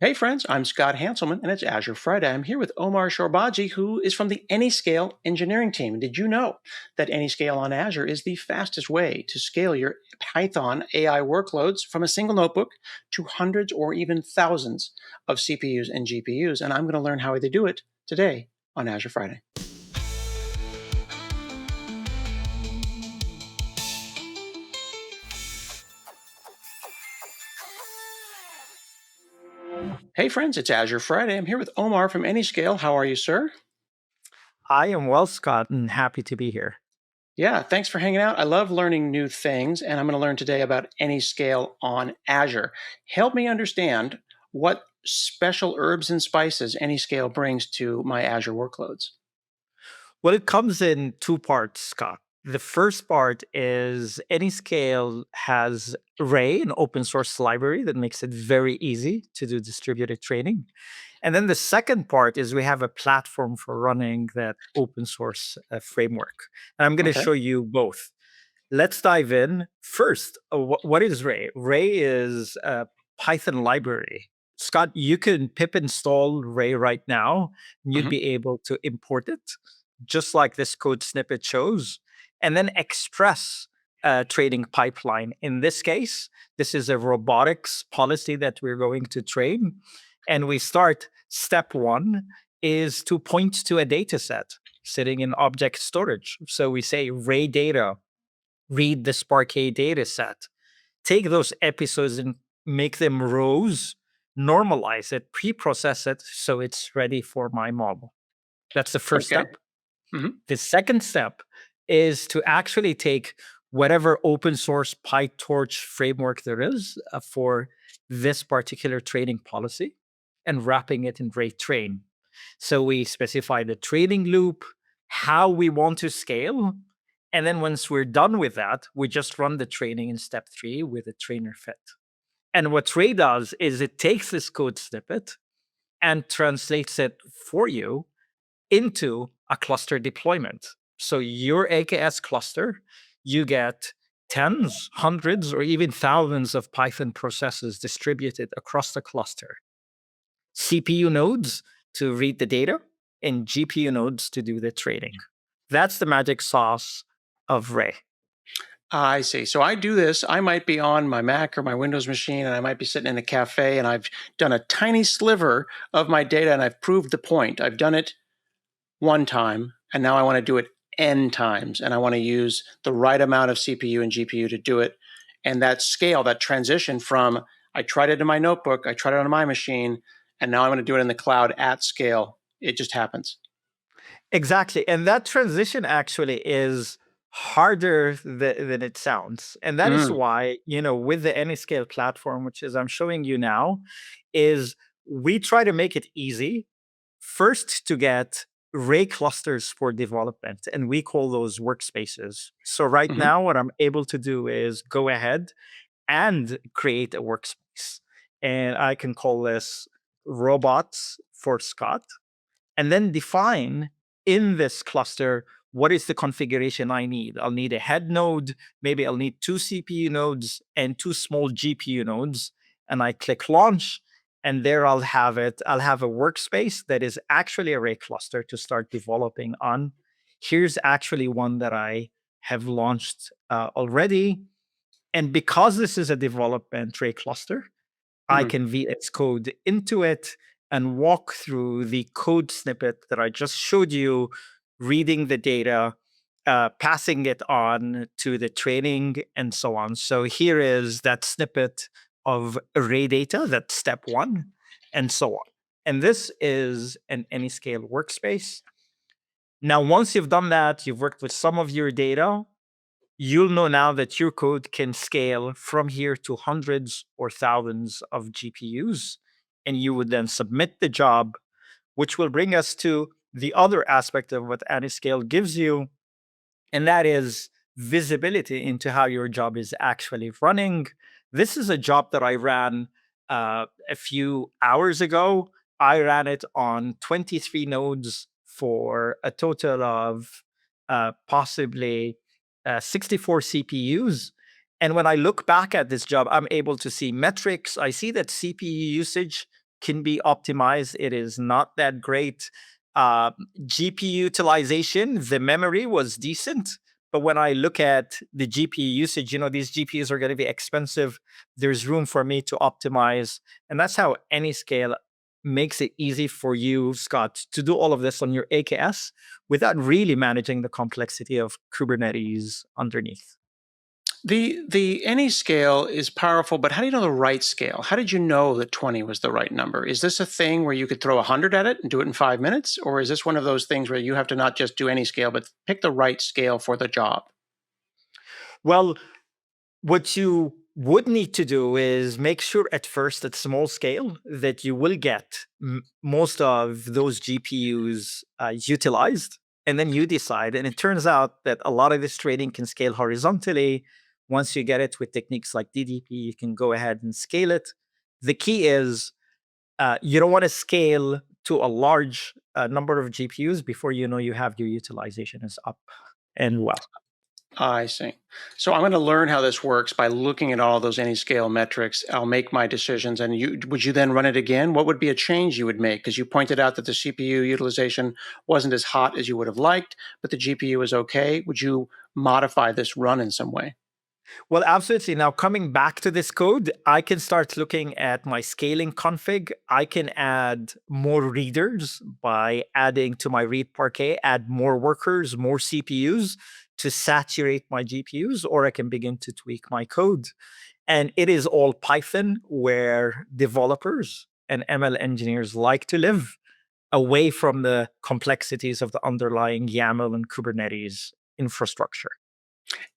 Hey friends, I'm Scott Hanselman and it's Azure Friday. I'm here with Omar Shorbaji, who is from the Anyscale engineering team. Did you know that Anyscale on Azure is the fastest way to scale your Python AI workloads from a single notebook to hundreds or even thousands of CPUs and GPUs? And I'm going to learn how they do it today on Azure Friday. Hey friends, it's Azure Friday. I'm here with Omar from Anyscale. How are you, sir? I am well, Scott, and happy to be here. Yeah, thanks for hanging out. I love learning new things, and I'm going to learn today about Anyscale on Azure. Help me understand what special herbs and spices Anyscale brings to my Azure workloads. Well, it comes in two parts, Scott. The first part is Anyscale has Ray, an open source library that makes it very easy to do distributed training. And then the second part is we have a platform for running that open source framework. And I'm going to Okay. show you both. Let's dive in. First, what is Ray? Ray is a Python library. Scott, you can pip install Ray right now, and you'd Hmm. be able to import it, just like this code snippet shows, and then express a trading pipeline. In this case, this is a robotics policy that we're going to train. And we start step one is to point to a data set sitting in object storage. So we say Ray data, read the Spark-A data set, take those episodes and make them rows, normalize it, pre-process it so it's ready for my model. That's the first Okay. step. Hmm. The second step is to actually take whatever open source PyTorch framework there is for this particular training policy and wrapping it in Ray Train. So we specify the training loop, how we want to scale. And then once we're done with that, we just run the training in step three with a trainer fit. And what Ray does is it takes this code snippet and translates it for you into a cluster deployment. So your AKS cluster, you get tens, hundreds, or even thousands of Python processes distributed across the cluster. CPU nodes to read the data and GPU nodes to do the trading. That's the magic sauce of Ray. I see. So I do this. I might be on my Mac or my Windows machine, and I might be sitting in a cafe, and I've done a tiny sliver of my data, and I've proved the point. I've done it one time, and now I want to do it n times, and I want to use the right amount of CPU and GPU to do it. And that scale, that transition from I tried it in my notebook, I tried it on my machine, and now I'm going to do it in the cloud at scale. It just happens. Exactly. And that transition actually is harder than it sounds. And that is Mm, why, with the Anyscale platform, which is I'm showing you now, is we try to make it easy first to get Ray clusters for development, and we call those workspaces. So right mhm. now, what I'm able to do is go ahead and create a workspace. And I can call this robots for Scott and then define in this cluster what is the configuration I need. I'll need a head node, maybe I'll need two CPU nodes and two small GPU nodes. And I click launch, and there I'll have it. I'll have a workspace that is actually a Ray cluster to start developing on. Here's actually one that I have launched already. And because this is a development Ray cluster, I Mm. can VS Code into it and walk through the code snippet that I just showed you, reading the data, passing it on to the training, and so on. So here is that snippet of array data, that's step one, and so on. And this is an Anyscale workspace. Now, once you've done that, you've worked with some of your data, you'll know now that your code can scale from here to hundreds or thousands of GPUs. And you would then submit the job, which will bring us to the other aspect of what Anyscale gives you, and that is visibility into how your job is actually running. This is a job that I ran a few hours ago. I ran it on 23 nodes for a total of possibly 64 CPUs. And when I look back at this job, I'm able to see metrics. I see that CPU usage can be optimized. It is not that great. Uh, GPU utilization, the memory was decent. But when I look at the GPU usage, these GPUs are going to be expensive. There's room for me to optimize. And that's how Anyscale makes it easy for you, Scott, to do all of this on your AKS without really managing the complexity of Kubernetes underneath. The any scale is powerful, but how do you know the right scale? How did you know that 20 was the right number? Is this a thing where you could throw 100 at it and do it in 5 minutes? Or is this one of those things where you have to not just do any scale, but pick the right scale for the job? Well, what you would need to do is make sure at first at small scale that you will get most of those GPUs utilized. And then you decide. And it turns out that a lot of this trading can scale horizontally. Once you get it with techniques like DDP, you can go ahead and scale it. The key is you don't want to scale to a large number of GPUs before you know you have your utilization is up and well. I see. So I'm going to learn how this works by looking at all those any scale metrics. I'll make my decisions. And would you then run it again? What would be a change you would make? Because you pointed out that the CPU utilization wasn't as hot as you would have liked, but the GPU is okay. Would you modify this run in some way? Well, absolutely. Now, coming back to this code, I can start looking at my scaling config. I can add more readers by adding to my read parquet, add more workers, more CPUs to saturate my GPUs, or I can begin to tweak my code. And it is all Python, where developers and ML engineers like to live, away from the complexities of the underlying YAML and Kubernetes infrastructure.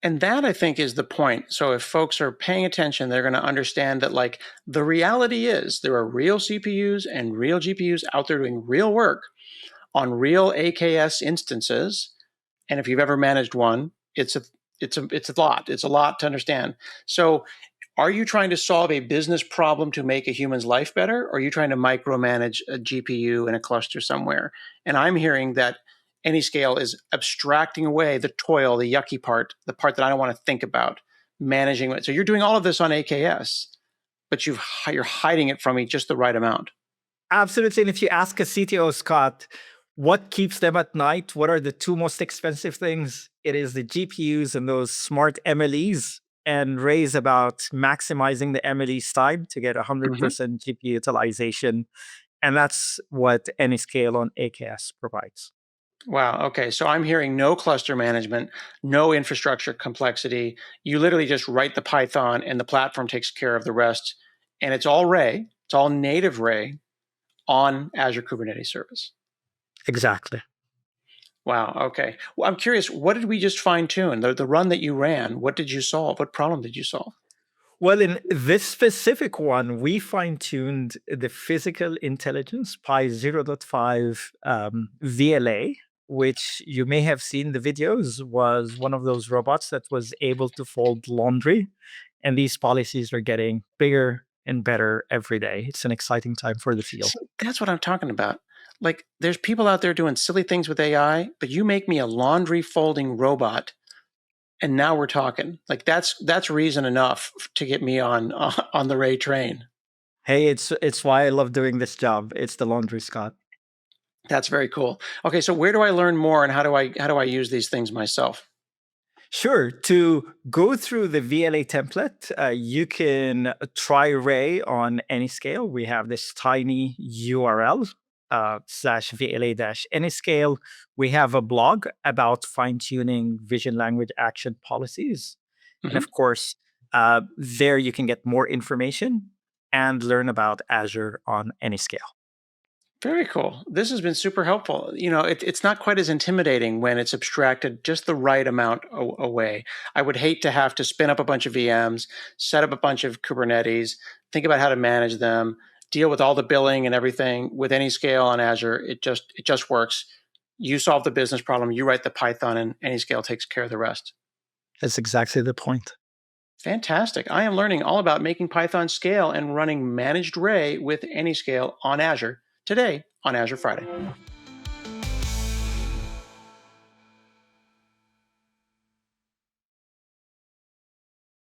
And that I think is the point. So if folks are paying attention, they're going to understand that like the reality is there are real CPUs and real GPUs out there doing real work on real AKS instances. And if you've ever managed one, it's a lot. It's a lot to understand. So are you trying to solve a business problem to make a human's life better? Or are you trying to micromanage a GPU in a cluster somewhere? And I'm hearing that Anyscale is abstracting away the toil, the yucky part, the part that I don't want to think about, managing it. So you're doing all of this on AKS, but you're hiding it from me just the right amount. Absolutely. And if you ask a CTO, Scott, what keeps them at night? What are the two most expensive things? It is the GPUs and those smart MLEs, and Ray's about maximizing the MLE's time to get Mm-hmm. 100% GPU utilization. And that's what Anyscale on AKS provides. Wow. Okay. So I'm hearing no cluster management, no infrastructure complexity. You literally just write the Python and the platform takes care of the rest. And it's all Ray, it's all native Ray on Azure Kubernetes Service. Exactly. Wow. Okay. Well, I'm curious, what did we just fine tune? The run that you ran, what did you solve? What problem did you solve? Well, in this specific one, we fine tuned the physical intelligence Pi 0.5 VLA, which you may have seen the videos, was one of those robots that was able to fold laundry. And these policies are getting bigger and better every day. It's an exciting time for the field. See, that's what I'm talking about. Like, there's people out there doing silly things with AI, but you make me a laundry folding robot and now we're talking. Like that's reason enough to get me on the Ray train. Hey, it's why I love doing this job. It's the laundry, Scott. That's very cool. Okay, so where do I learn more, and how do I use these things myself? Sure. To go through the VLA template, you can try Ray on Anyscale. We have this tiny URL slash VLA dash Anyscale. We have a blog about fine tuning vision language action policies. And Hmm. of course, there you can get more information and learn about Azure on Anyscale. Very cool. This has been super helpful. It's not quite as intimidating when it's abstracted just the right amount away. I would hate to have to spin up a bunch of VMs, set up a bunch of Kubernetes, think about how to manage them, deal with all the billing and everything. With Anyscale on Azure, it just works. You solve the business problem, you write the Python, and Anyscale takes care of the rest. That's exactly the point. Fantastic. I am learning all about making Python scale and running managed Ray with Anyscale on Azure today on Azure Friday.